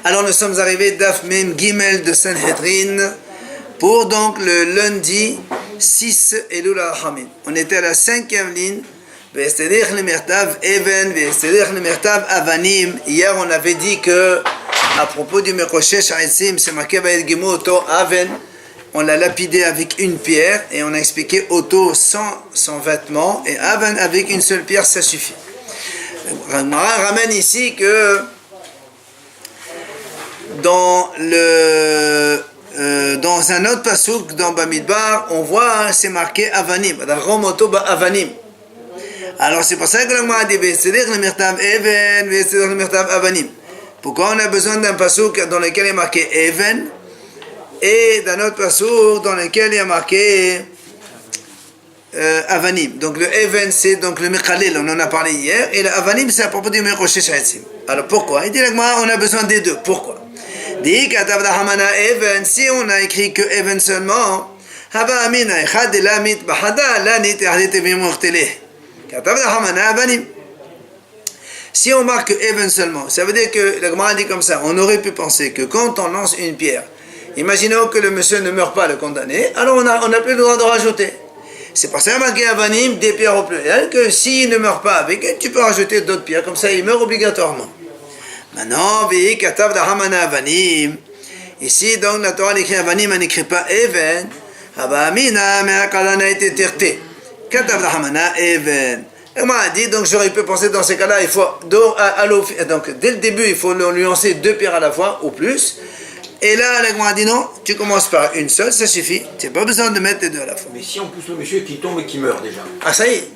Alors nous sommes arrivés Daf Mem Gimel de Sanhedrin pour donc le lundi 6 Elul HaRachamim. On était à la 5e ligne. Ve'estedech lemertav even, ve'estedech lemertav avanim. Hier on avait dit que à propos du Mekoshesh Ha'etzim, c'est marqué Va'ed Gimo Oto Aven. On l'a lapidé avec une pierre et on a expliqué Oto sans vêtement et Aven avec une seule pierre, ça suffit. Ramara ramène ici que dans un autre pasouk dans Bamidbar, on voit c'est marqué Avanim, Romoto Ba Avanim. Alors c'est pour ça que le Ramara dit Ve'estedech lemertav even, ve'estedech lemertav avanim. Pourquoi on a besoin d'un pasouk dans lequel il est marqué Even et d'un autre pasouk dans lequel il est marqué Avanim. Donc le Even c'est donc le Mechalel, on en a parlé hier, et le Avanim c'est à propos du Mekoshesh Ha'etzim. Alors pourquoi? Il dit on a besoin des deux. Pourquoi? Dit Katav Dahamana Even, si on a écit que Even seulement, Haba Amina Echad Elamit Bahada Lanit Ahdet Vimortele. Katav Dahamana Avanim. Si on marque Even seulement, ça veut dire que la Gemara dit comme ça, on aurait pu penser que quand on lance une pierre, imaginons que le monsieur ne meurt pas, le condamné, alors on n'a plus le droit de rajouter. C'est pour ça qu'il y a marqué Avanim, des pierres au pluriel, que s'il ne meurt pas avec, tu peux rajouter d'autres pierres, comme ça il meurt obligatoirement. Maintenant, Vehi Katav Dahamana Avanim, ici donc la Torah écrit Avanim, elle n'écrit pas Even, Haba Amina, mais Akadana a été terté. Katav Dahamana Even. On m'a dit, donc j'aurais pu penser dans ces cas-là, il faut, donc dès le début, il faut nuancer deux pierres à la fois, ou plus. Et là, la Gemara dit non, tu commences par une seule, ça suffit. Tu n'as pas besoin de mettre les deux à la fois. Mais si on pousse le monsieur qui tombe et qui meurt déjà. Ah ça y est.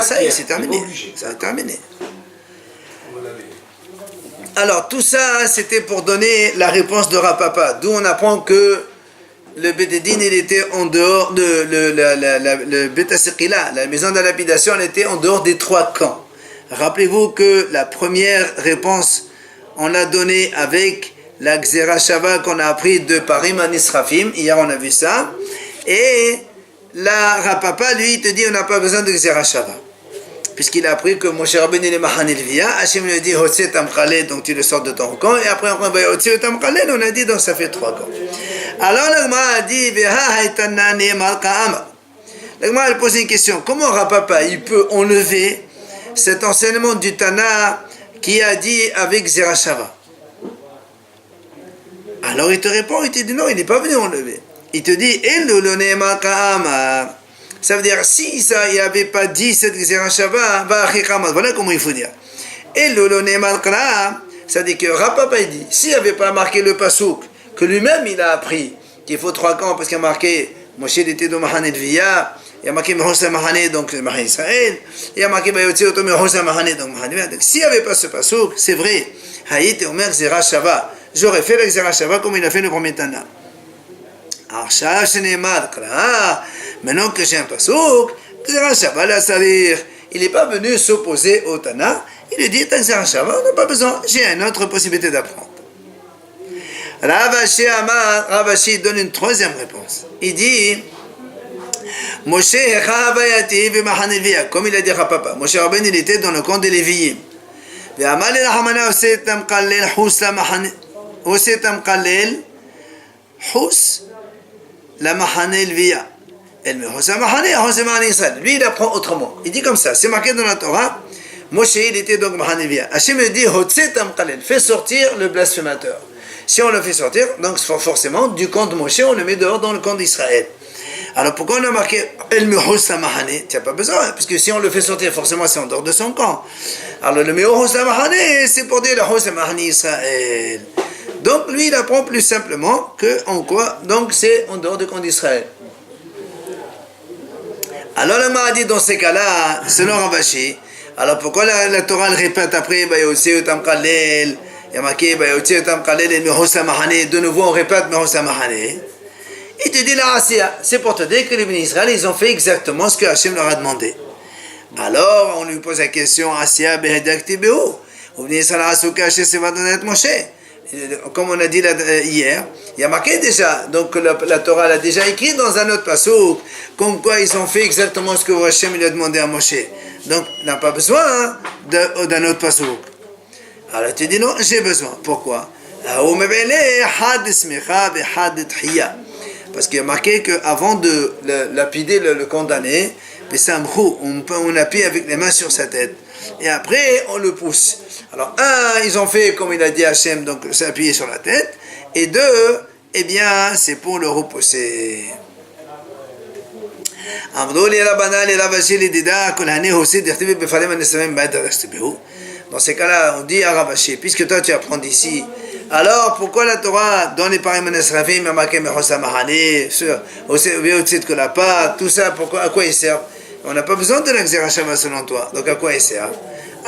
Ça y est, c'est terminé. Ça a terminé. Alors tout ça, c'était pour donner la réponse de Rapapa. D'où on apprend que le Bédédine, il était en dehors de le Betasekila, la maison de la lapidation, elle était en dehors des trois camps. Rappelez-vous que la première réponse, on l'a donnée avec la Xera Shava qu'on a appris de Parim Anisrafim, hier on a vu ça, et la Rapapa, lui, il te dit on n'a pas besoin de Xera Shava, puisqu'il a appris que Moshe Rabbeinu il est Mahanel Via, Hachem lui a dit Hotse Tamkhalel, donc tu le sors de ton camp, et après on va Hotse Tamkhalel, on a dit donc ça fait trois camps. Alors la Gemara a dit la Gemara a posé une question, comment Rapapa il peut enlever cet enseignement du Tana qui a dit avec Zerachava? Alors il te répond, il te dit non, il n'est pas venu enlever. Il te dit ça veut dire si ça il n'avait pas dit cette Zerachava, voilà comment il faut dire. Ça veut dire que Rapapa il dit s'il n'avait pas marqué le pasouk que lui-même il a appris qu'il faut trois camps parce qu'il a marqué Moshe était dans Mahane Via, il a marqué Mehosa Mahane donc Mahane Israël, il a marqué Bayotzi Oto Mehosa Mahane donc Mahane Via. Donc s'il n'y avait pas ce pasouk, c'est vrai, Haït et Omer Zera Shava, j'aurais fait le Zera Shava comme il a fait le premier Tana. Arshav Shenemar Kra, maintenant que j'ai un pasouk, Zera Shava la salir, il n'est pas venu s'opposer au Tana, il lui dit Zera Shava, on n'a pas besoin, j'ai une autre possibilité d'apprendre. Ravashi donne une troisième réponse. Il dit Moshe comme il a dit Rapapa, Moshe Rabbeinu il était dans le camp des Lévi'im. Lui il apprend autrement. Il dit comme ça, c'est marqué dans la Torah. Moshe il était donc Mahane Via. Hachem lui dit fais sortir le blasphémateur. Si on le fait sortir, donc forcément, du camp de Moshe, on le met dehors dans le camp d'Israël. Alors pourquoi on a marqué El Mehos Mahane? Tu n'as pas besoin, parce que si on le fait sortir, forcément c'est en dehors de son camp. Alors le Mehos Mahane, c'est pour dire le Hos Mahane Israël. Donc lui, il apprend plus simplement que en quoi? Donc c'est en dehors du camp d'Israël. Alors le Mara dit dans ces cas-là, selon Ravashi, alors pourquoi la Torah le répète après, Bayosé Tamkalel? Il y a marqué, de nouveau on répète Mehosa Mahane. Il te dit la Asiya, c'est pour te dire que les bénis Israël, ils ont fait exactement ce que Hachem leur a demandé. Alors on lui pose la question, Asiya Behedak Tibéo, ou bénis Israël Asuka Hachem Sevadonet Moshe. Comme on a dit hier, il y a marqué déjà, donc la Torah l'a déjà écrit dans un autre passouk, comme quoi ils ont fait exactement ce que Hachem lui a demandé à Moshe. Donc, on n'a pas besoin d'un autre passouk. Alors tu dis non, j'ai besoin. Pourquoi? Parce qu'il y a marqué qu'avant de lapider le condamné, on appuie avec les mains sur sa tête. Et après, on le pousse. Alors, ils ont fait comme il a dit Hachem, donc s'appuyer sur la tête. Et deux, eh bien, c'est pour le repousser. Dans ces cas-là, on dit à Ravashi, puisque toi tu apprends d'ici, alors pourquoi la Torah dans les parim Nesrafim, Amakem Mechosamahane, Veotzit Kolapa, tout ça, à quoi ils servent? On n'a pas besoin de l'Axerachava selon toi, donc à quoi ils servent?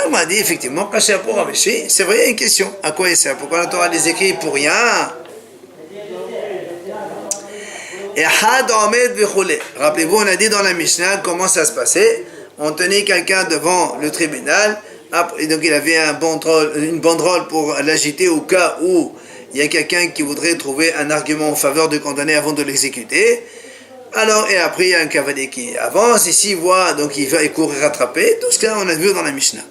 On m'a dit effectivement, Kacher pour Ravashi, c'est vrai, il y a une question, à quoi ils servent? Pourquoi la Torah les écrit pour rien? Et rappelez-vous, on a dit dans la Mishnah comment ça se passait. On tenait quelqu'un devant le tribunal, et donc il avait une banderole pour l'agiter au cas où il y a quelqu'un qui voudrait trouver un argument en faveur du condamné avant de l'exécuter. Alors, et après il y a un cavalier qui avance, ici il voit, donc il court et rattraper. Tout ce que on a vu dans la Mishnah.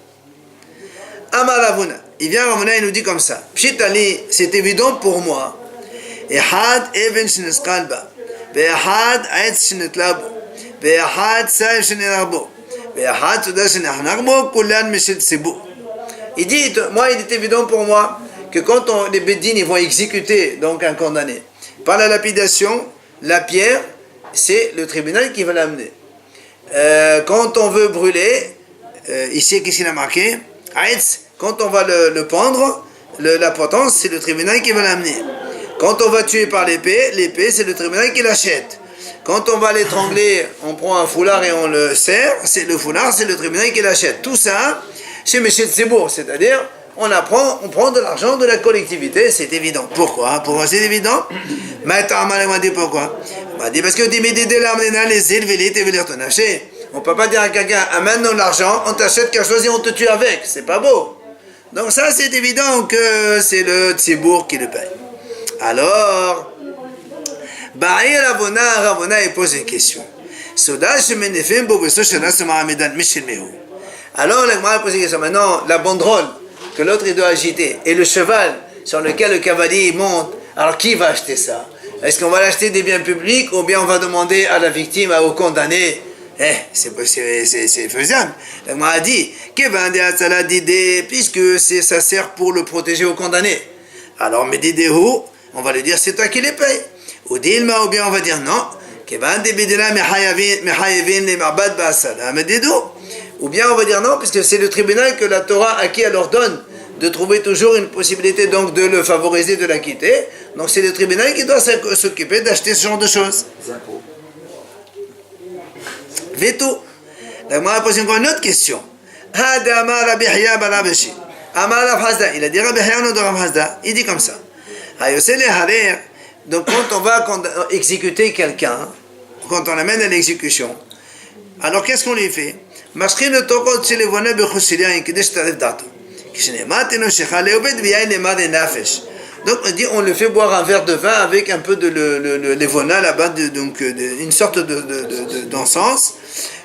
Amar Ravuna, il vient Ravuna et nous dit comme ça. Pshit Ali, c'est évident pour moi. Et had even shneskalba. ואחד עץ שנתלה בו, ואחד סייף שנהרג בו, ואחד סודה שנחנך בו, כולן משל ציבור. Il dit, moi il est évident pour moi que quand les bédines ils vont exécuter donc un condamné, par la lapidation, la pierre, c'est le tribunal qui va l'amener. Quand on veut brûler, ici qu'est-ce qu'il a marqué? Aïtz, quand on va le pendre, la potence, c'est le tribunal qui va l'amener. Quand on va tuer par l'épée, c'est le tribunal qui l'achète. Quand on va l'étrangler, on prend un foulard et on le serre, le foulard, c'est le tribunal qui l'achète. Tout ça, chez Meshet Tzebour, c'est-à-dire, on prend de l'argent de la collectivité, c'est évident. Pourquoi? Pourquoi c'est évident? Maintenant, on m'a dit pourquoi? On m'a dit parce que on ne peut pas dire à quelqu'un, amène-nous l'argent, on t'achète quelque chose et on te tue avec. C'est pas beau. Donc ça, c'est évident que c'est le Tzebour qui le paye. Alors, Ravona pose une question. Alors, la Gemara pose une question. Maintenant, la banderole que l'autre doit agiter et le cheval sur lequel le cavalier monte, alors qui va acheter ça? Est-ce qu'on va l'acheter des biens publics ou bien on va demander à la victime, au condamné? C'est faisable. La Gemara a dit, puisque ça sert pour le protéger au condamné. Alors, Medidehu, on va lui dire c'est toi qui les payes. Ou bien on va dire non. Ou bien on va dire non, puisque c'est le tribunal que la Torah à qui elle ordonne de trouver toujours une possibilité donc de le favoriser, de l'acquitter. Donc c'est le tribunal qui doit s'occuper d'acheter ce genre de choses. Veto. La Gemara pose encore une autre question. Il a dit Rabbi Haya de Rav Hasda. Il dit comme ça. Donc quand on va exécuter quelqu'un, quand on l'amène à l'exécution, alors qu'est-ce qu'on lui fait? Donc on dit on le fait boire un verre de vin avec un peu de levona là-bas, donc une sorte d'encens.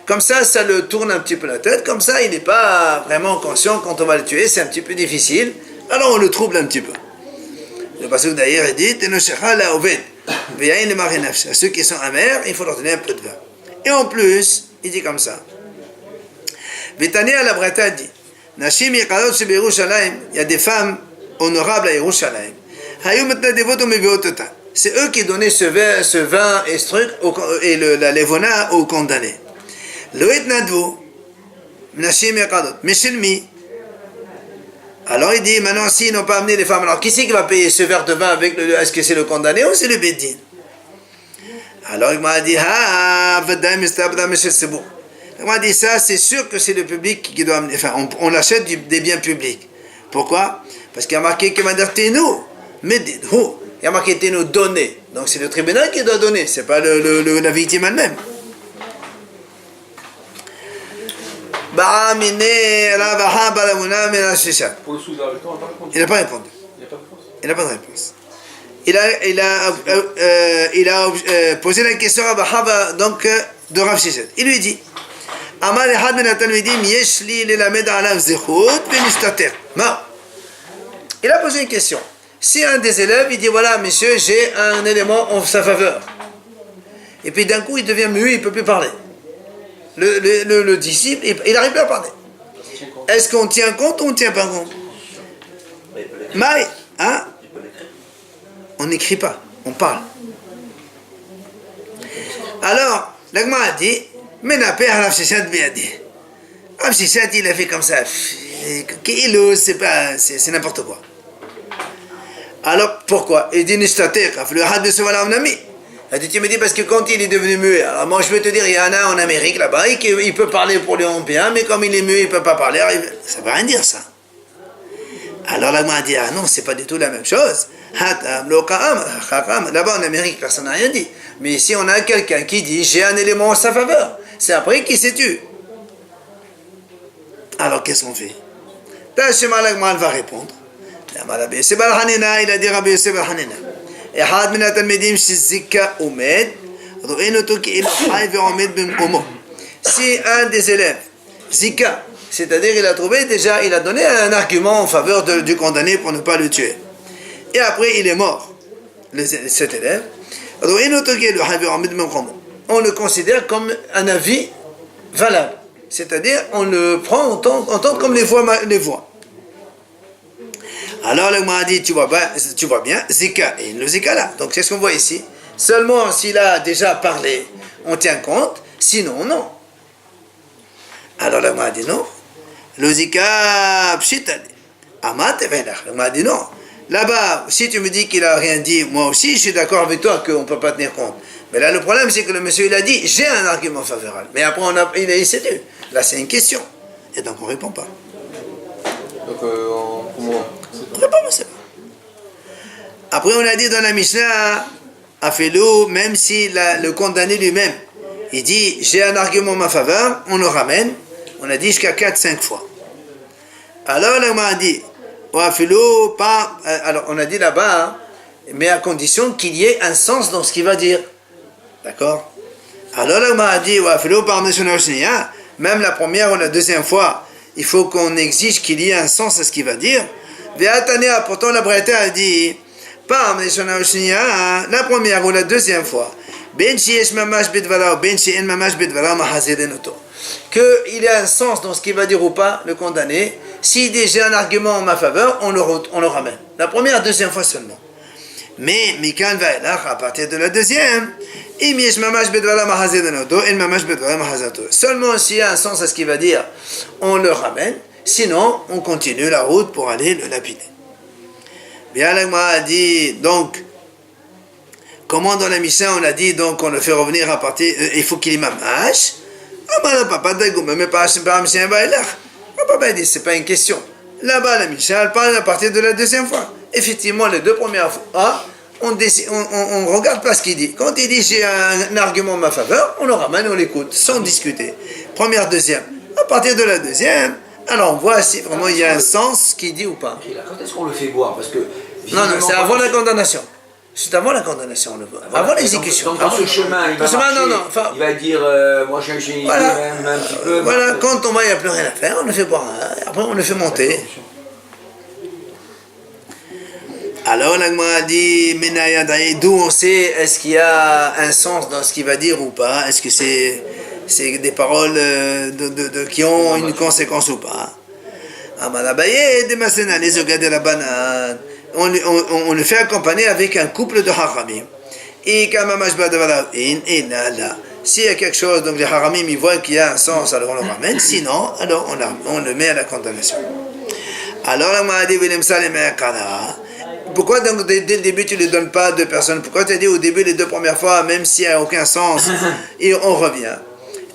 Comme ça le tourne un petit peu la tête, comme ça il n'est pas vraiment conscient quand on va le tuer, c'est un petit peu difficile, alors on le trouble un petit peu. Le passage d'ailleurs il dit à ceux qui sont amers, il faut leur donner un peu de vin. Et en plus, il dit comme ça. Betania la Breta dit Nashim Yekalot Shebe Yerushalayim, il y a des femmes honorables à Yerushalayim. C'est eux qui donnaient ce vin et ce truc et la levona aux condamnés. Loït Nadvo, Nashim Yekalot, Meshilmi. Alors il dit, maintenant s'ils n'ont pas amené les femmes, alors qui c'est qui va payer ce verre de vin avec est-ce que c'est le condamné ou c'est le bédine? Alors il m'a dit, il m'a dit ça, c'est sûr que c'est le public qui doit amener, enfin on achète des biens publics. Pourquoi? Parce qu'il y a marqué que nous, mais il y a marqué nous donner. Donc c'est le tribunal qui doit donner, c'est pas la victime elle-même. Pour le sous-arrêtant, il n'a pas répondu. Il n'a pas de réponse. Il a posé la question à Bahaba, donc de Rav Sheshet. Il lui dit il a posé une question. Si un des élèves, il dit, voilà, monsieur, j'ai un élément en sa faveur. Et puis d'un coup, il devient muet, il ne peut plus parler. Le disciple, il n'arrive plus à parler. Est-ce qu'on tient compte ou on ne tient pas compte? Mais, hein? On n'écrit pas, on parle. Alors, l'agma a dit, Menapé Rav Sheshet Beyadi. Rav Sheshet, il a fait comme ça. C'est n'importe quoi. Alors, pourquoi? Il dit, Nishtatek, le had de Sovala Amnami. Il dit, tu me dis, parce que quand il est devenu muet, alors moi je peux te dire, il y en a en Amérique là-bas, il peut parler pour les Européens, mais comme il est muet, il ne peut pas parler. Ça ne veut rien dire ça. Alors l'agma a dit, ah non, c'est pas du tout la même chose. Là-bas en Amérique, personne n'a rien dit. Mais ici, on a quelqu'un qui dit, j'ai un élément en sa faveur. C'est après qu'il s'est tué. Alors qu'est-ce qu'on fait? Là, Shema l'agma va répondre. Il a dit Rabbi Yosef al-Hanina. אחד מן התלמידים שזיקה עומד, רואים אותו כאילו חי ועומד במקומו. Si un des élèves, Zika, c'est-à-dire il a trouvé déjà, il a donné un argument en faveur du condamné pour ne pas le tuer. Et après il est mort, cet élève. On le considère comme un avis valable. C'est-à-dire on le prend en tant comme les voix. Alors le m'a dit, tu vois bien, Zika, et le Zika là. Donc c'est ce qu'on voit ici. Seulement s'il a déjà parlé, on tient compte, sinon non. Alors le m'a dit non. Le Zika, pshitali. Amat evenach. Le m'a dit non. Là-bas, si tu me dis qu'il a rien dit, moi aussi je suis d'accord avec toi qu'on ne peut pas tenir compte. Mais là le problème c'est que le monsieur il a dit, j'ai un argument favorable. Mais après il s'est dit. Là c'est une question. Et donc on ne répond pas. Donc comment? Après, on a dit dans la Mishnah, Afelo, même si le condamné lui-même, il dit j'ai un argument en ma faveur, on le ramène, on a dit jusqu'à 4-5 fois. Alors, on a dit, Afelo, pas. Alors, on a dit là-bas, mais à condition qu'il y ait un sens dans ce qu'il va dire. D'accord? Alors, on a dit, Afelo, par même la première ou la deuxième fois, il faut qu'on exige qu'il y ait un sens à ce qu'il va dire. Pourtant la Braïta a dit pas la première ou la deuxième fois qu'il y a un sens dans ce qu'il va dire ou pas le condamné. Si déjà un argument en ma faveur, on le ramène la première, deuxième fois seulement. Mais Mikan va à partir de la deuxième, seulement s'il y a un sens à ce qu'il va dire, on le ramène. Sinon, on continue la route pour aller le lapider. Bien, l'agma a dit, donc, comment dans la Mishnah on a dit, donc, on le fait revenir à partir, il faut qu'il y mamash. Ah ben, papa d'agma, mais pas Mishnah Baïlach. Papa dit, c'est pas une question. Là-bas, la Mishnah, elle parle à partir de la deuxième fois. Effectivement, les deux premières fois, on regarde pas ce qu'il dit. Quand il dit, j'ai un argument en ma faveur, on le ramène, on l'écoute, sans discuter. Première, deuxième. À partir de la deuxième, alors on voit si vraiment il y a un sens qui dit ou pas. Quand est-ce qu'on le fait voir? Parce que non, c'est avant la condamnation. C'est avant la condamnation, on le voit. Avant l'exécution. Dans ce chemin, il va dire, moi j'ai une idée même un petit peu. Voilà, quand on va, il n'y a plus rien à faire, on le fait boire. Après, on le fait monter. Alors, l'agma a dit, d'où on sait, est-ce qu'il y a un sens dans ce qu'il va dire ou pas? Est-ce que c'est des paroles qui ont une conséquence ou pas? On le fait accompagner avec un couple de haramim. Et s'il y a quelque chose, donc les haramim ils voient qu'il y a un sens, alors on le ramène. Sinon, alors on le met à la condamnation. Alors la m'a dit pourquoi donc dès le début tu ne lui donnes pas deux personnes? Pourquoi tu as dit au début les deux premières fois, même s'il n'y a aucun sens, et on revient?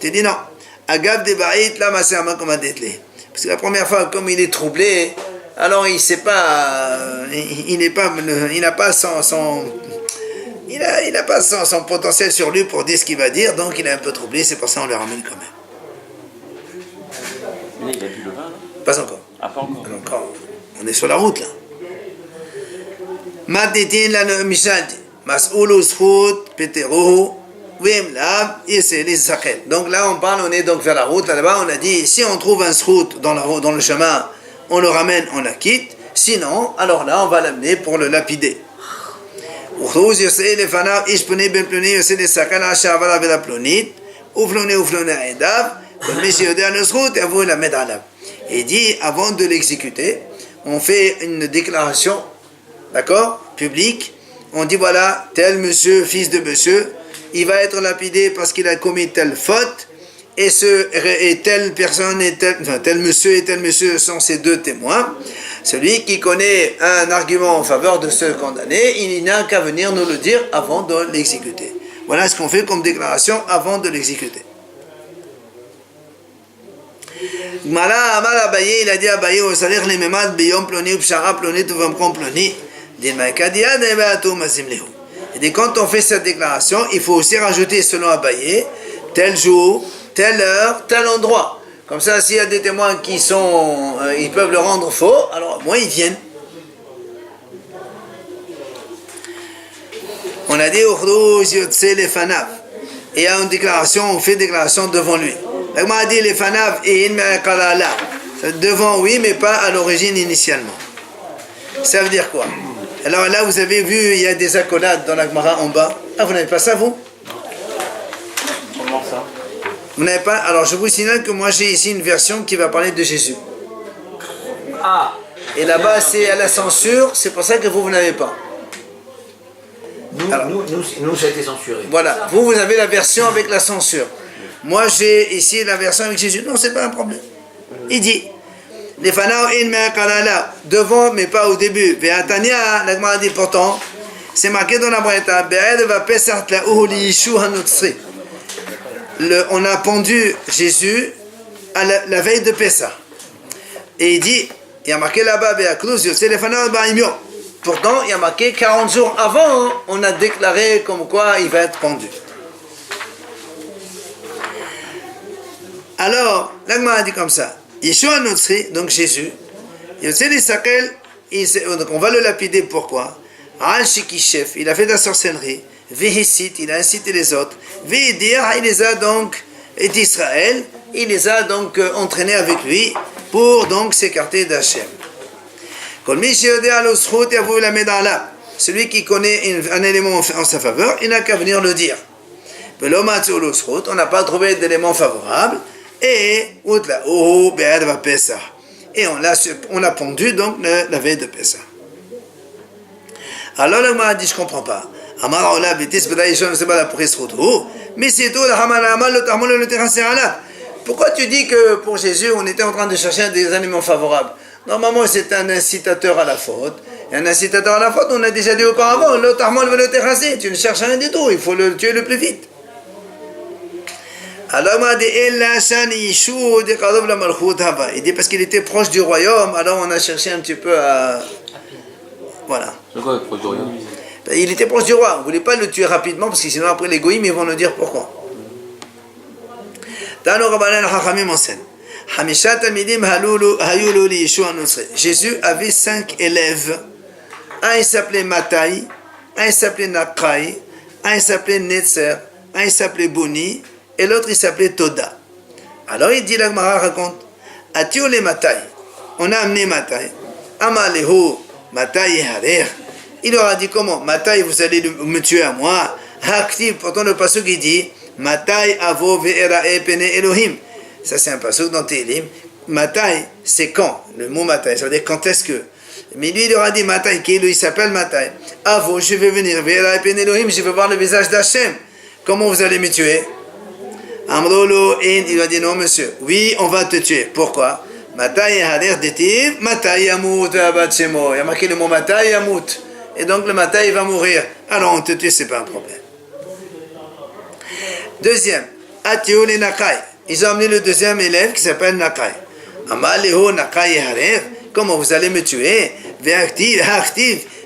Tu dis non. Agab de Baït, là, ma sœur m'a commandé. Parce que la première fois, comme il est troublé, alors il sait pas, il n'a pas son potentiel sur lui pour dire ce qu'il va dire, donc il est un peu troublé, c'est pour ça qu'on le ramène quand même. Mais il a bu le vin, non? Pas encore. Ah, pas encore. Alors, on est sur la route là. Matitin la mishad, mas'ulu zkhut peteru. Donc là on est donc vers la route, là-bas on a dit si on trouve un srout dans le chemin, on le ramène, on la quitte. Sinon, alors là, on va l'amener pour le lapider. Il dit, avant de l'exécuter, on fait une déclaration, d'accord, publique. On dit, voilà, tel monsieur, fils de monsieur, il va être lapidé parce qu'il a commis telle faute, et telle personne, tel monsieur sont ces deux témoins. Celui qui connaît un argument en faveur de ce condamné, il n'a qu'à venir nous le dire avant de l'exécuter. Voilà ce qu'on fait comme déclaration avant de l'exécuter. Mala Amal Abaye, il a dit Abaye, au salaire les memad biyom ploni ou pshara ploni ou vamkom ploni. Il dit quand on fait cette déclaration, il faut aussi rajouter selon Abaye, tel jour, telle heure, tel endroit. Comme ça, s'il y a des témoins qui sont, ils peuvent le rendre faux, alors au moins ils viennent. On a dit et il y a une déclaration, on fait une déclaration devant lui. On a dit les fanav et devant oui, mais pas à l'origine initialement. Ça veut dire quoi? Alors là, vous avez vu, il y a des accolades dans la Gemara en bas. Ah, vous n'avez pas ça, vous? Comment ça? Vous n'avez pas? Alors je vous signale que moi j'ai ici une version qui va parler de Jésus. Ah. Et là-bas c'est à la censure, c'est pour ça que vous n'avez pas. Nous, ça a été censuré. Voilà, vous avez la version avec la censure. Moi j'ai ici la version avec Jésus. Non, c'est pas un problème. Il dit, les fanao in me'akalala, devant mais pas au début. Ve'atania, la Gemara dit pourtant, c'est marqué dans la Braïta, be'ed va pesart la uhuli yishu hanotsri. On a pendu Jésus à la veille de Pessah. Et il dit, il y a marqué là-bas, pourtant, il y a marqué 40 jours avant, on a déclaré comme quoi il va être pendu. Alors, l'Agma a dit comme ça, Yeshua Notsri, donc Jésus, donc on va le lapider, pourquoi? Al-Shikishef, il a fait de la sorcellerie. Véhécite, il a incité les autres. Véhédir, il les a donc, et d'Israël, il les a donc entraînés avec lui pour donc s'écarter d'Hachem. Celui qui connaît un élément en sa faveur, il n'a qu'à venir le dire. On n'a pas trouvé d'élément favorable et on l'a pendu donc la veille de Pessah. Alors le m'a dit, je ne comprends pas. Mais c'est tout, pourquoi tu dis que pour Jésus on était en train de chercher des aliments favorables? Normalement c'est un incitateur à la faute. Et un incitateur à la faute, on a déjà dit auparavant, tu ne cherches rien du tout, il faut le tuer le plus vite. Alors il dit parce qu'il était proche du royaume, alors on a cherché un petit peu à... Voilà. C'est quoi proche du royaume? Il était proche du roi, on ne voulait pas le tuer rapidement parce que sinon après les goïms ils vont nous dire pourquoi. Jésus avait 5 élèves. Un il s'appelait Matai, un il s'appelait Nakai, un il s'appelait Netzer, un il s'appelait Boni et l'autre il s'appelait Toda. Alors il dit, la Gemara raconte, Atio le Matai, on a amené Matai, Amalehu Matai Harer. Il leur a dit comment? Matai, vous allez me tuer à moi. Active, pourtant le pasuk il dit Matai avo ve'erae pene Elohim. Ça c'est un pasuk dans Télim. Matai, c'est quand? Le mot Matai, ça veut dire quand est-ce que? Mais lui il leur a dit Matai, qui il s'appelle Matai. Avo, je vais venir ve'erae pene Elohim, je vais voir le visage d'Hachem. Comment vous allez me tuer? Amrolo, il lui a dit non monsieur. Oui, on va te tuer. Pourquoi? Matai harer detiv, Matai yamut abatshemo. Il y a marqué le mot Matai yamut. Et donc le matin il va mourir. Alors on te tue, c'est pas un problème. Deuxième, Atio les Nakai. Ils ont amené le deuxième élève qui s'appelle Nakai. Amaleho Nakai Harer. Comment vous allez me tuer? Ve'activ,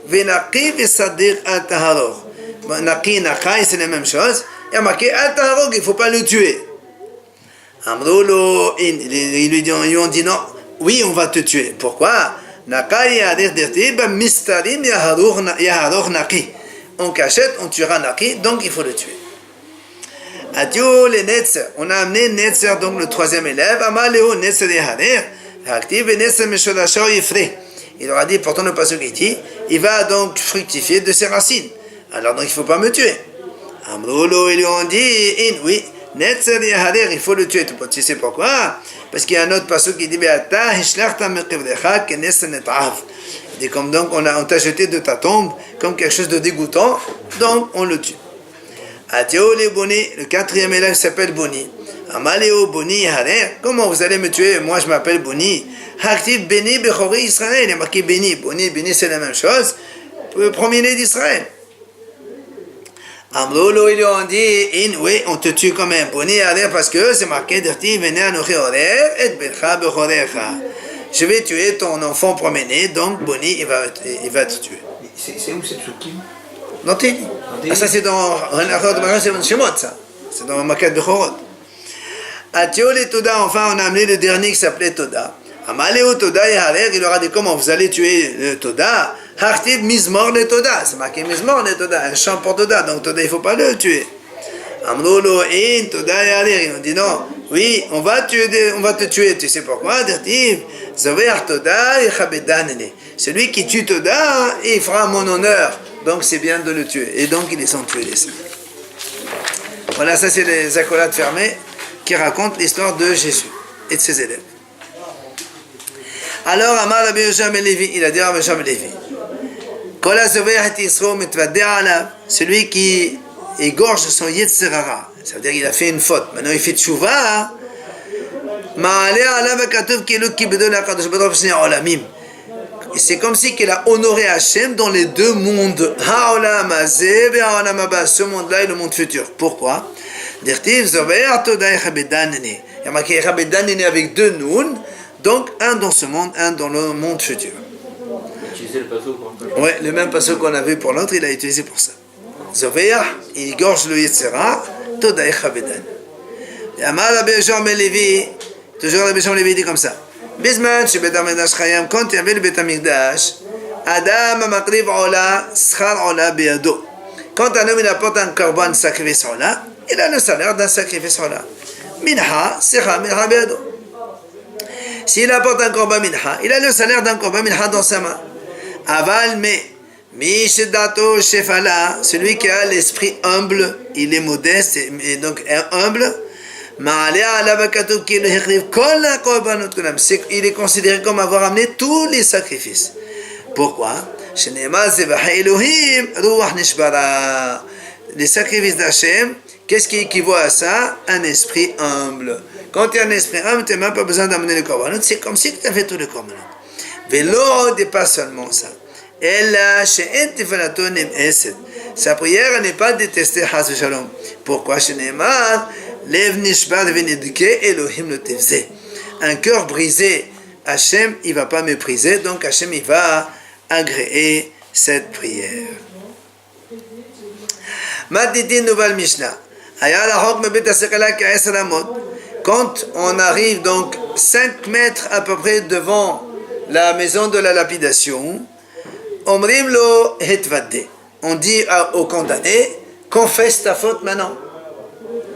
ve'naqi ve'sadir al-taharor. Naqi, Nakai, c'est la même chose. Il y a marqué al-taharor, il ne faut pas le tuer. Amrolo, ils lui ont dit non. Oui, on va te tuer. Pourquoi? En cachette, on tuera Naki, donc il faut le tuer. Adieu les Netzer, on a amené Netzer, donc le troisième élève. Amaleo Netzer et Haner, active Netzer Meshodasho Ifre. il leur a dit, pourtant le pasuk qui dit, il va donc fructifier de ses racines. Alors donc il ne faut pas me tuer. Amrolo, ils lui ont dit, oui, il faut le tuer. Tu sais pourquoi? Parce qu'il y a un autre pasuk qui dit, et comme donc on t'a jeté de ta tombe comme quelque chose de dégoûtant, donc on le tue. Le quatrième élève s'appelle Boni. Amaleo Boni Harer. Comment vous allez me tuer? Moi je m'appelle Boni. Haktiv Beni Bechori Israël. Il y a marqué Beni. Boni, Beni c'est la même chose. Le premier-né d'Israël. Amrolo, ils lui ont dit, oui, on te tue quand même. Boni Harer parce que c'est marqué Derti Vene Anochi Horer et Becha Bechorecha. Je vais tuer ton enfant premier-né, donc Boni il va te tuer. C'est où cette Psukim? Dans Téli. Ah, ça c'est dans Shemot, ça. C'est dans Makat Bechorot. À Théo et Toda, enfin on a amené le dernier qui s'appelait Toda. Amaleo Toda et Harer, il leur a dit comment vous allez tuer le Toda? Hartib Mizmor le Toda. C'est marqué Mizmor le Toda, un chant pour Toda, donc Toda il ne faut pas le tuer. Amrolo in Toda et Harer, ils ont dit non, oui, on va te tuer, tu sais pourquoi? Dirtiv, Zover Toda et Chabedanene. Celui qui tue Toda, il fera mon honneur. Donc c'est bien de le tuer. Et donc ils les ont tués les saints. Voilà, ça c'est les accolades fermées qui racontent l'histoire de Jésus et de ses élèves. Alors Amar Rabbi Yoshua ben Levi, il a dit à Rabbi Yoshua ben Levi, celui qui égorge son Yetzirara, ça veut dire qu'il a fait une faute. Maintenant il fait tchouva. C'est comme si qu'il a honoré Hachem dans les deux mondes, ce monde-là et le monde futur. Pourquoi? Il y a marqué avec deux noun, donc un dans ce monde, un dans le monde futur. Oui, le même pasuk qu'on a vu pour l'autre, il a utilisé pour ça. Zoveah, il gorge le Yetzera, Todai Chabedan. Et Amar Rabbi Yoshua ben Levi, toujours Rabbi Yoshua ben Levi dit comme ça. Bisman, chez Beth Amikdash Chayam, quand il y avait le Beth Amikdash, Adam Makriv Ola, Schar Ola Beado. Quand un homme il apporte un korban sacrifice Ola, il a le salaire d'un sacrifice Ola. Minha, Secha, Minha Beado. S'il apporte un korban Minha, il a le salaire d'un korban Minha dans sa main. Aval, mais, Mishedato Shefala, celui qui a l'esprit humble, il est modeste et donc humble. Il est considéré comme avoir amené tous les sacrifices. Pourquoi? Les sacrifices d'Hachem, qu'est-ce qui équivaut à ça? Un esprit humble. Quand tu as un esprit humble, tu n'as même pas besoin d'amener le korbanot. C'est comme si tu as fait tout le korbanot. Vélo n'est pas seulement ça. Sa prière n'est pas détestée. Pourquoi? Un cœur brisé, Hachem, il ne va pas mépriser, donc Hachem, il va agréer cette prière. Madidin nouvelle Mishnah. Quand on arrive donc 5 mètres à peu près devant la maison de la lapidation, on dit au condamné, confesse ta faute maintenant,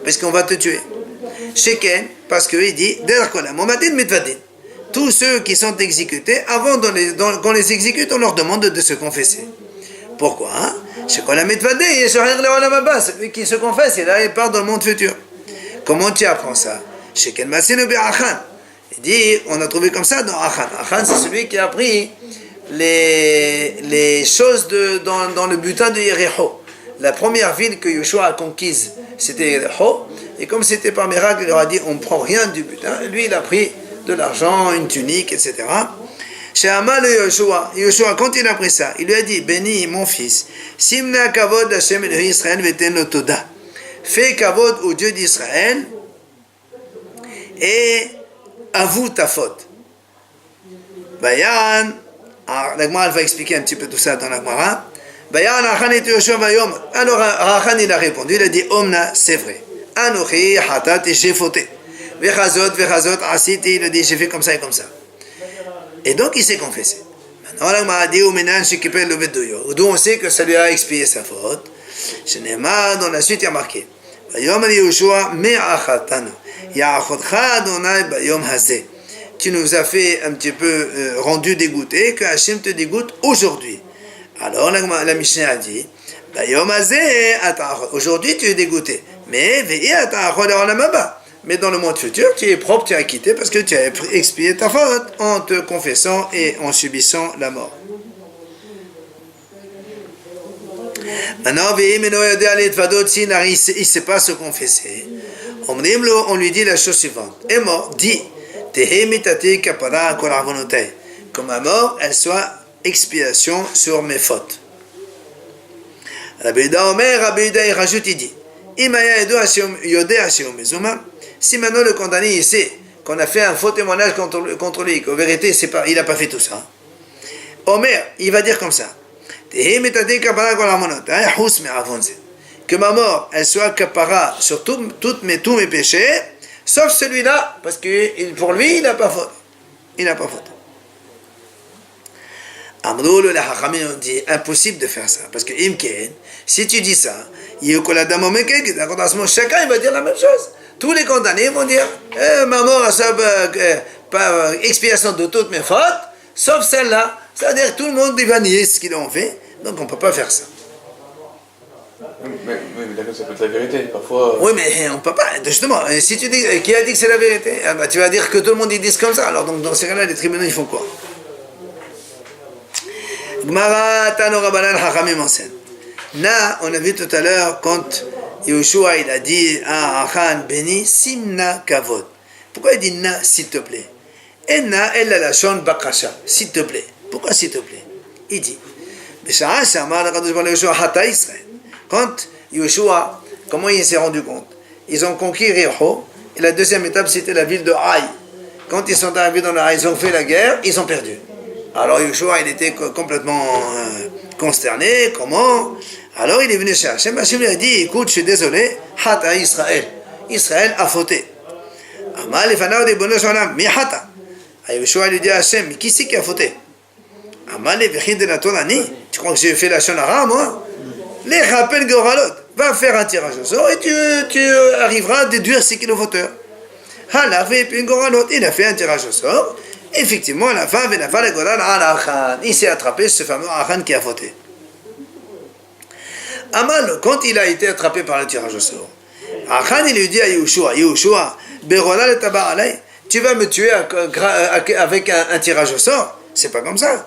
parce qu'on va te tuer. Sheken, parce qu'il dit, tous ceux qui sont exécutés, avant qu'on les exécute, on leur demande de se confesser. Pourquoi? Celui qui se confesse, et là il part dans le monde futur. Comment tu apprends ça? Il dit, on a trouvé comme ça dans Achan. Achan, c'est celui qui a pris les choses dans le butin de Yericho. La première ville que Yeshua a conquise, c'était Yericho. Et comme c'était par miracle, il leur a dit, on ne prend rien du butin. Lui, il a pris de l'argent, une tunique, etc. Chez Amal Yeshua, quand il a pris ça, il lui a dit, béni mon fils, Simna kavod Hashem Elohi Israël veten lo toda. Fais kavod au Dieu d'Israël et avoue ta faute. Bayan, la Gemara va expliquer un petit peu tout ça dans la Gemara. Bayan Achan et Yoshua Bayom. Alors Achan il a répondu, il a dit, Omna, c'est vrai. Anochi hatat, j'ai fauté. Vechazot asiti, il a dit, j'ai fait comme ça et comme ça. Et donc il s'est confessé. Maintenant la Gemara dit, Omenan shekipel lo bedoyo. D'où on sait que ça lui a expié sa faute. Shenema, dans la suite il y a marqué. Bayom ali Yoshua me'achatanu. Ya'achotcha Adonai bayom hazeh. tu nous as fait un petit peu rendu dégoûté, que Hachem te dégoûte aujourd'hui. Alors la Mishnah a dit, aujourd'hui tu es dégoûté, mais dans le monde futur, tu es propre, tu es acquitté parce que tu as expié ta faute en te confessant et en subissant la mort. Maintenant, s'il ne sait pas se confesser, on lui dit la chose suivante. Et mort, dit, que ma mort, elle soit expiation sur mes fautes. Rabbi Yehuda il rajoute, il dit, si maintenant le condamné il sait qu'on a fait un faux témoignage contre lui, qu'en vérité il n'a pas fait tout ça, Omer, il va dire comme ça, que ma mort, elle soit capara sur tous mes péchés, sauf celui-là, parce que pour lui, il n'a pas faute. Il n'a pas faute. Amroul, les Hachamim ont dit, impossible de faire ça, parce que Imken, si tu dis ça, chacun il va dire la même chose. Tous les condamnés vont dire, ma mort, par expiation de toutes mes fautes, sauf celle-là. C'est-à-dire que tout le monde va nier ce qu'ils ont fait, donc on ne peut pas faire ça. Mais d'accord, ça peut être la vérité, parfois... Oui, mais on ne peut pas, justement, si tu dis, qui a dit que c'est la vérité, tu vas dire que tout le monde ils disent comme ça, alors donc dans ces cas-là, les tribunaux ils font quoi? Gmara Tano Rabbanan Hachamim enseigne. Na, on a vu tout à l'heure, quand Yehoshua il a dit à Achan béni, Simna Kavod. Pourquoi il dit Na, s'il te plaît? Enna, elle a la shon bakasha, s'il te plaît. Pourquoi s'il te plaît? Il dit, quand Yehoshua, comment il s'est rendu compte? Ils ont conquis Riho, et la deuxième étape c'était la ville de Haï. Quand ils sont arrivés dans la Haï, ils ont fait la guerre, ils ont perdu. Alors Yehoshua, il était complètement consterné, comment? Alors il est venu chez Hachem, Hachem lui a dit, écoute, je suis désolé, Hata Israël. Israël a fauté. Amal et Fanaud de Bono Shalom, mi Hata. Yehoshua lui dit à Hachem, mais qui c'est qui a fauté? Amal et Vechid de la Torani, tu crois que j'ai fait la Shonara, moi? Les rappels Goralot, va faire un tirage au sort et tu arriveras à déduire c'est qui le fauteur. Il a fait un tirage au sort. Effectivement, à la fin, il s'est attrapé ce fameux Achan qui a fauté. Amal, quand il a été attrapé par le tirage au sort, Achan il lui dit à Yehoshua, tu vas me tuer avec un tirage au sort? C'est pas comme ça.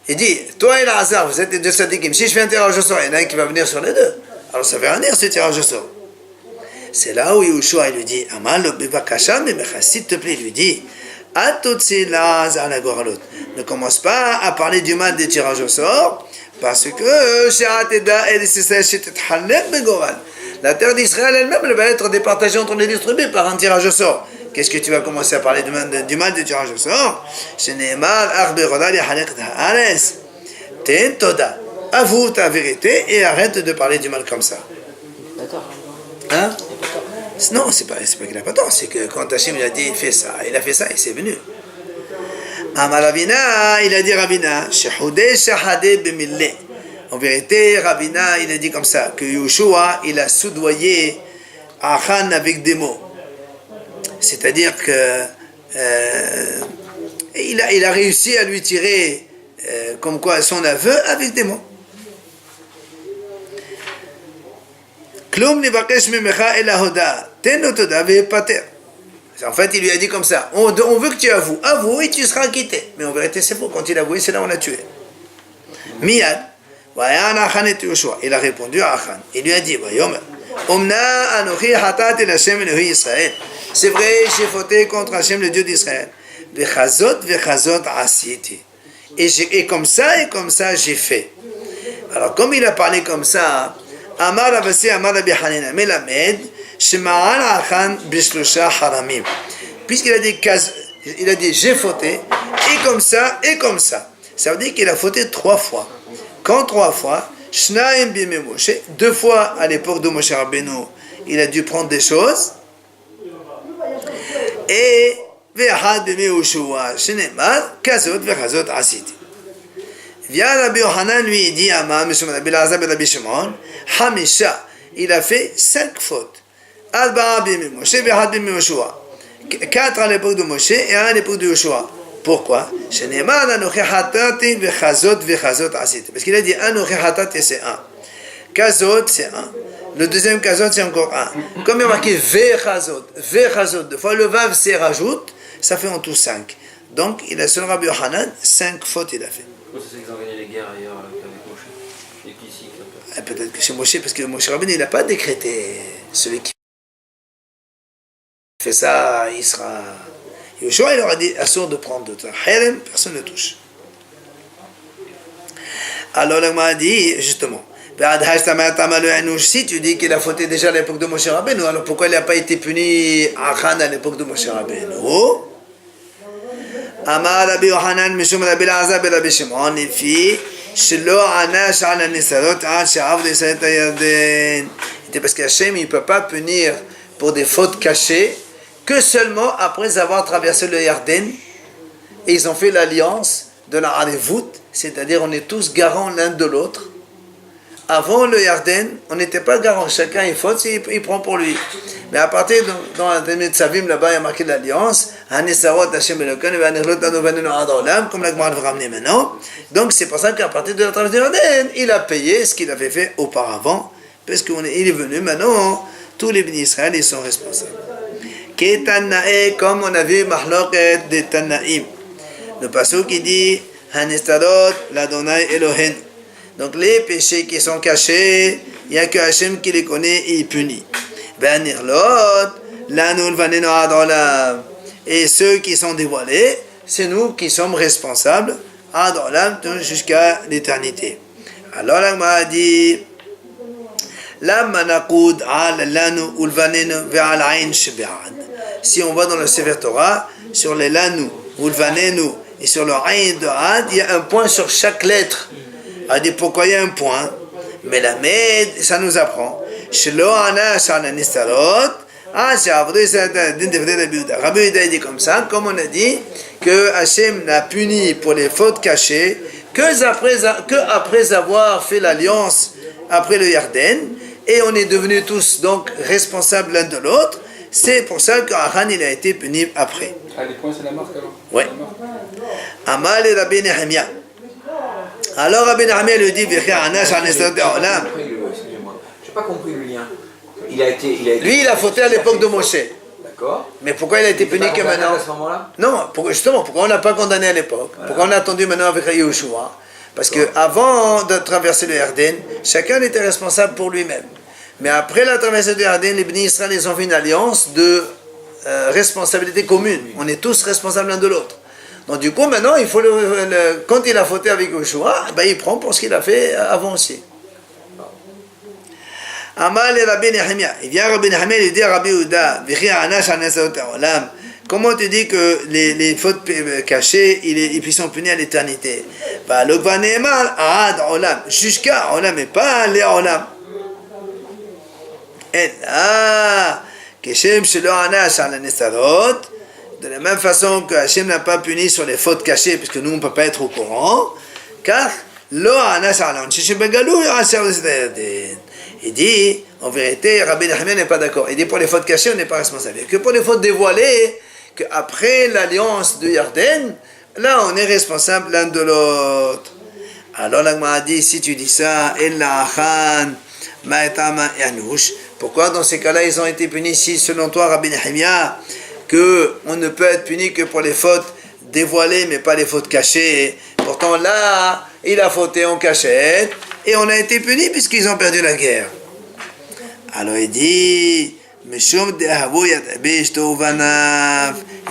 Il dit, toi et Lazare, vous êtes les deux sadikim. Si je fais un tirage au sort, il y en a un qui va venir sur les deux. Alors ça veut rien dire ce tirage au sort. C'est là où Yehoshua lui dit, Amal, s'il te plaît, il lui dit, ne commence pas à parler du mal des tirages au sort, parce que la terre d'Israël elle-même elle va être départagée entre les distribués par un tirage au sort. Qu'est-ce que tu vas commencer à parler du mal des tirages au sort? Avoue ta vérité et arrête de parler du mal comme ça. Hein? Non, c'est pas qu'il n'a pas tort, c'est que quand Hachem il a dit fais ça, il a fait ça et c'est venu. Amar Ravina, il a dit Ravina, en vérité, Ravina, il a dit comme ça, que Yehoshua, il a soudoyé Achan avec des mots. C'est-à-dire que il a réussi à lui tirer comme quoi son aveu avec des mots. En fait, il lui a dit comme ça, on veut que tu avoues, avoue et tu seras acquitté. Mais en vérité, c'est faux, quand il a avoué, c'est là où on l'a tué. Miyad, il a répondu à Achan, il lui a dit, c'est vrai, j'ai fauté contre Hachem, le Dieu d'Israël. Et comme ça, j'ai fait. Alors, comme il a parlé comme ça, Amar Abasi Amar Rabbi Hanina Melamed Shema'al Achan Bishlosha Haramim. Puisqu'il a dit j'ai fauté, et comme ça, ça veut dire qu'il a fauté 3 fois. Quand 3 fois, Shnaim Bime Moshe, 2 fois à l'époque de Moshe Rabbeinu, il a dû prendre des choses, et Ve'ahad Bime Yehoshua, Shneimar, Kazot Ve'chazot Asiti. Vient Rabbi Yohanan, lui, il dit à Rabbi Lazar ben Rabbi Shimon, Hamisha, il a fait 5 fautes. 4 à l'époque de Moshe et 1 à l'époque de Yoshua. Pourquoi? Parce qu'il a dit Anochi Hatati c'est 1. Kazot c'est 1. Le deuxième Kazot c'est encore 1. Comme il y a marqué Vechazot, deux fois le Vav c'est rajoute, ça fait en tout 5. Donc il a sur Rabbi Yochanan 5 fautes il a fait. C'est ça qu'ils ont gagné les guerres ailleurs avec Moshe. Et puis ici, Peut-être que chez Moshe, parce que Moshe Rabbeinu il n'a pas décrété celui qui fait ça, il sera. Yoshua, il leur a dit assourd de prendre de temps. Personne ne touche. Alors, il m'a dit, justement, si tu dis qu'il a fauté déjà à l'époque de Moshe Rabbeinu, alors pourquoi il n'a pas été puni à Khan à l'époque de Moshe Rabbeinu? Amar Rabbi Yohanan, Mishum Rabbi Elazar, Rabbi Shimon, les filles, Shelo Anash Ala Nisarot, Sha'av de Saït Yarden. Parce qu'Hachem, il ne peut pas punir pour des fautes cachées que seulement après avoir traversé le Yarden et ils ont fait l'alliance de la Harevut, c'est-à-dire on est tous garants l'un de l'autre. Avant le Yarden, on n'était pas garants, chacun il faute, il prend pour lui. Mais à partir dans la Talmud Savim, là-bas il y a marqué l'alliance, comme la Gemara va ramener maintenant. Donc c'est pour ça qu'à partir de la traversée du Yarden, il a payé ce qu'il avait fait auparavant, parce qu'il est venu maintenant, tous les bénis Israël ils sont responsables. Comme on a vu Mahloket de Tanaïm. Le passage qui dit Hanestarot l'Adonai Elohen. Donc les péchés qui sont cachés, il n'y a que Hachem qui les connaît et il punit. Et ceux qui sont dévoilés, c'est nous qui sommes responsables jusqu'à l'éternité. Alors là, m'a dit si on va dans le Sefer Torah, sur les Lanu, Ulvanenu et sur le Aïn de Had, il y a un point sur chaque lettre. A dit pourquoi il y a un point? Mais la Med, ça nous apprend. Rabbi Yehuda dit comme ça, comme on a dit, que Hachem n'a puni pour les fautes cachées que après avoir fait l'alliance après le Yarden, et on est devenus tous donc responsables l'un de l'autre. C'est pour ça qu'Achan il a été puni après. Ah, les points c'est la marque alors? Oui. Amal et Rabbi Nehemia. Alors Rabbi Nehemia lui dit excusez-moi, j'ai pas compris le lien. Lui il a fauté à l'époque de Moshe. D'accord. Mais pourquoi il a été puni que maintenant? À ce moment-là? Non, justement, pourquoi on n'a pas condamné à l'époque? Voilà. Pourquoi on a attendu maintenant avec Yahushua? Parce qu'avant de traverser le Yarden, chacun était responsable pour lui-même. Mais après la traversée du Yarden, les bénis Israël ils ont fait une alliance de responsabilité commune. On est tous responsables l'un de l'autre. Donc du coup, maintenant, il faut quand il a fauté avec Yoshua, ben, il prend pour ce qu'il a fait avant aussi. Amal et Rabbi Nehemia. Il vient Rabbi Nehemia et lui dit à Rabbi Yehuda, comment tu dis que les fautes cachées, ils sont punis à l'éternité? Jusqu'à Olam, mais pas les Olam. Et là, de la même façon que Hachem n'a pas puni sur les fautes cachées, puisque nous on ne peut pas être au courant, car il dit, en vérité, Rabbi Nehemia n'est pas d'accord. Il dit pour les fautes cachées, on n'est pas responsable. Que pour les fautes dévoilées, qu'après l'alliance de Yarden, là on est responsable l'un de l'autre. Alors là, m'a dit, si tu dis ça, pourquoi dans ces cas-là ils ont été punis? Si selon toi, Rabbi Nehemia, qu'on ne peut être puni que pour les fautes dévoilées, mais pas les fautes cachées. Pourtant là, il a fauté en cachette, et on a été punis puisqu'ils ont perdu la guerre. Alors il dit, il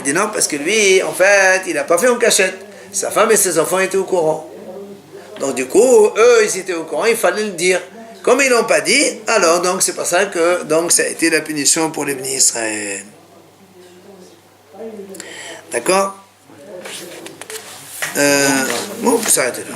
dit non, parce que lui, en fait, il n'a pas fait en cachette. Sa femme et ses enfants étaient au courant. Donc du coup, eux, ils étaient au courant, il fallait le dire. Comme ils ne l'ont pas dit, alors donc c'est pour ça que donc, ça a été la punition pour les bénis Israël. D'accord? Bon, on peut s'arrêter là.